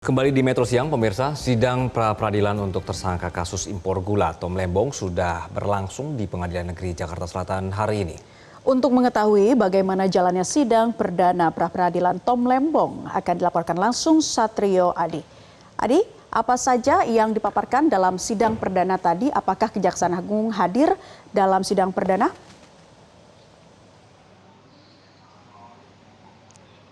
Kembali di Metro Siang, pemirsa, sidang pra-peradilan untuk tersangka kasus impor gula Tom Lembong sudah berlangsung di Pengadilan Negeri Jakarta Selatan hari ini. Untuk mengetahui bagaimana jalannya sidang perdana pra-peradilan Tom Lembong akan dilaporkan langsung Satrio Adi. Adi, apa saja yang dipaparkan dalam sidang perdana tadi? Apakah Kejaksaan Agung hadir dalam sidang perdana?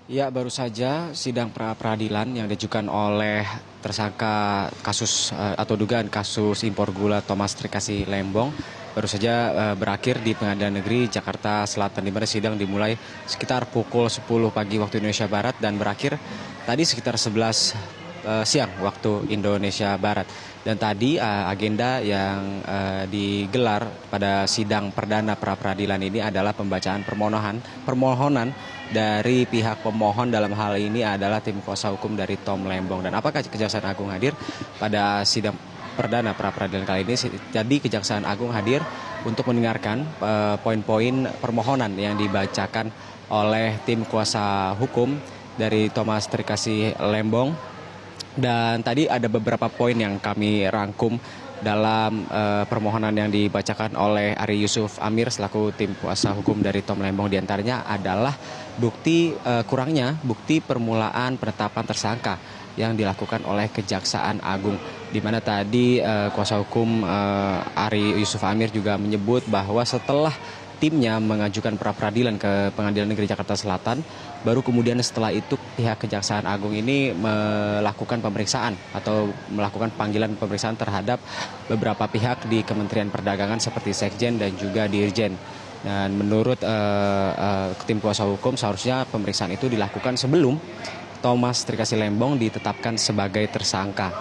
Ya, baru saja sidang pra-peradilan yang diajukan oleh tersangka kasus atau dugaan kasus impor gula Thomas Trikasi Lembong baru saja berakhir di Pengadilan Negeri Jakarta Selatan, di mana sidang dimulai sekitar pukul 10 pagi waktu Indonesia Barat dan berakhir tadi sekitar 11 siang waktu Indonesia Barat. Dan tadi agenda yang digelar pada sidang perdana pra-peradilan ini adalah pembacaan permohonan dari pihak pemohon, dalam hal ini adalah tim kuasa hukum dari Tom Lembong. Dan apakah Kejaksaan Agung hadir pada sidang perdana pra-peradilan kali ini? Jadi Kejaksaan Agung hadir untuk mendengarkan poin-poin permohonan yang dibacakan oleh tim kuasa hukum dari Thomas Trikasi Lembong. Dan tadi ada beberapa poin yang kami rangkum dalam permohonan yang dibacakan oleh Ari Yusuf Amir selaku tim kuasa hukum dari Tom Lembong. Di antaranya adalah kurangnya bukti permulaan penetapan tersangka yang dilakukan oleh Kejaksaan Agung. Di mana tadi kuasa hukum Ari Yusuf Amir juga menyebut bahwa setelah timnya mengajukan pra-peradilan ke Pengadilan Negeri Jakarta Selatan, baru kemudian setelah itu pihak Kejaksaan Agung ini melakukan pemeriksaan atau melakukan panggilan pemeriksaan terhadap beberapa pihak di Kementerian Perdagangan seperti Sekjen dan juga Dirjen. Dan menurut tim kuasa hukum seharusnya pemeriksaan itu dilakukan sebelum Thomas Trikasi Lembong ditetapkan sebagai tersangka.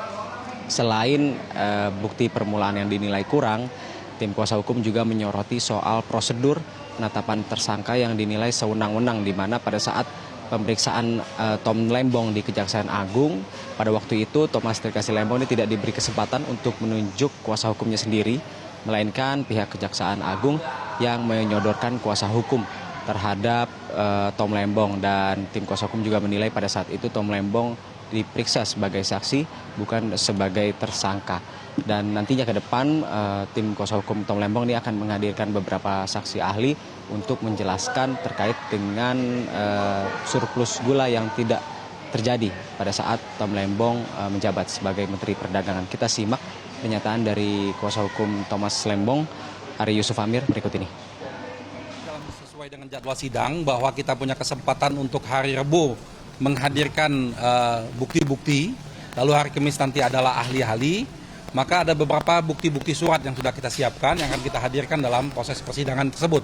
Selain bukti permulaan yang dinilai kurang, tim kuasa hukum juga menyoroti soal prosedur penetapan tersangka yang dinilai sewenang-wenang, di mana pada saat pemeriksaan Tom Lembong di Kejaksaan Agung, pada waktu itu Thomas Trikasi Lembong ini tidak diberi kesempatan untuk menunjuk kuasa hukumnya sendiri, melainkan pihak Kejaksaan Agung yang menyodorkan kuasa hukum terhadap Tom Lembong. Dan tim kuasa hukum juga menilai pada saat itu Tom Lembong diperiksa sebagai saksi bukan sebagai tersangka. Dan nantinya ke depan tim kuasa hukum Tom Lembong ini akan menghadirkan beberapa saksi ahli untuk menjelaskan terkait dengan surplus gula yang tidak terjadi pada saat Tom Lembong menjabat sebagai Menteri Perdagangan. Kita simak pernyataan dari kuasa hukum Thomas Lembong, Ari Yusuf Amir, berikut ini. Sesuai dengan jadwal sidang bahwa kita punya kesempatan untuk hari Rabu menghadirkan bukti-bukti, lalu hari Kamis nanti adalah ahli-ahli. Maka ada beberapa bukti-bukti surat yang sudah kita siapkan yang akan kita hadirkan dalam proses persidangan tersebut.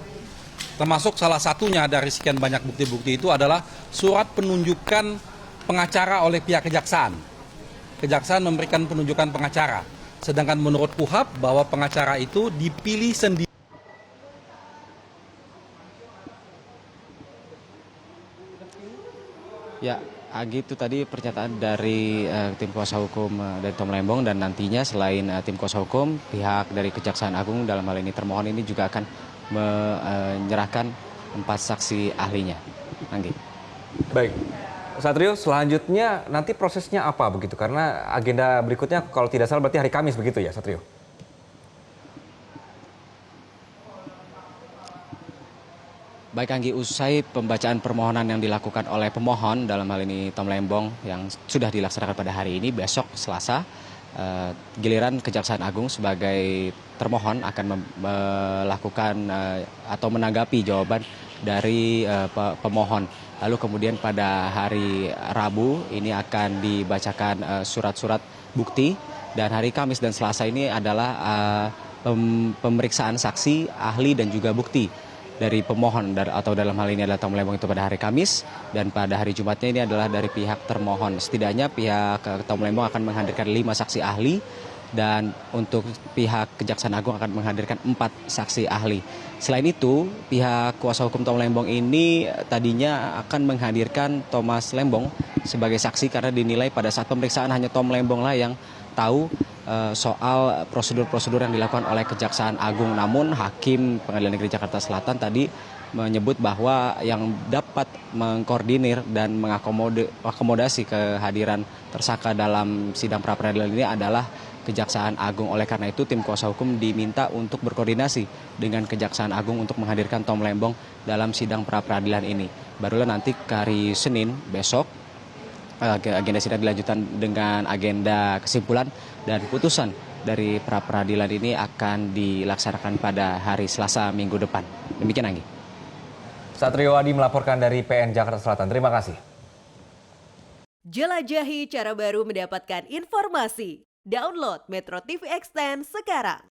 Termasuk salah satunya dari sekian banyak bukti-bukti itu adalah surat penunjukan pengacara oleh pihak kejaksaan. Kejaksaan memberikan penunjukan pengacara. Sedangkan menurut KUHAP bahwa pengacara itu dipilih sendiri. Ya, Agi, itu tadi pernyataan dari tim kuasa hukum dari Tom Lembong. Dan nantinya selain tim kuasa hukum, pihak dari Kejaksaan Agung dalam hal ini termohon ini juga akan menyerahkan 4 saksi ahlinya. Anggi. Baik, Satrio, selanjutnya nanti prosesnya apa begitu? Karena agenda berikutnya kalau tidak salah berarti hari Kamis begitu ya, Satrio? Baik Anggi, usai pembacaan permohonan yang dilakukan oleh pemohon, dalam hal ini Tom Lembong, yang sudah dilaksanakan pada hari ini, besok Selasa, giliran Kejaksaan Agung sebagai termohon akan melakukan atau menanggapi jawaban dari pemohon. Lalu kemudian pada hari Rabu ini akan dibacakan surat-surat bukti, dan hari Kamis dan Selasa ini adalah pemeriksaan saksi, ahli dan juga bukti dari pemohon, atau dalam hal ini adalah Tom Lembong itu pada hari Kamis, dan pada hari Jumatnya ini adalah dari pihak termohon. Setidaknya pihak Tom Lembong akan menghadirkan 5 saksi ahli, dan untuk pihak Kejaksaan Agung akan menghadirkan 4 saksi ahli. Selain itu, pihak kuasa hukum Tom Lembong ini tadinya akan menghadirkan Thomas Lembong sebagai saksi karena dinilai pada saat pemeriksaan hanya Tom Lembong lah yang tahu soal prosedur-prosedur yang dilakukan oleh Kejaksaan Agung. Namun Hakim Pengadilan Negeri Jakarta Selatan tadi menyebut bahwa yang dapat mengkoordinir dan mengakomodasi kehadiran tersangka dalam sidang pra-peradilan ini adalah Kejaksaan Agung. Oleh karena itu tim kuasa hukum diminta untuk berkoordinasi dengan Kejaksaan Agung untuk menghadirkan Tom Lembong dalam sidang pra-peradilan ini. Barulah nanti hari Senin besok agenda sidang dilanjutkan dengan agenda kesimpulan dan putusan dari pra-peradilan ini akan dilaksanakan pada hari Selasa minggu depan. Demikian, Anggi. Satrio Adi melaporkan dari PN Jakarta Selatan. Terima kasih. Jelajahi cara baru mendapatkan informasi. Download Metro TV Extend sekarang.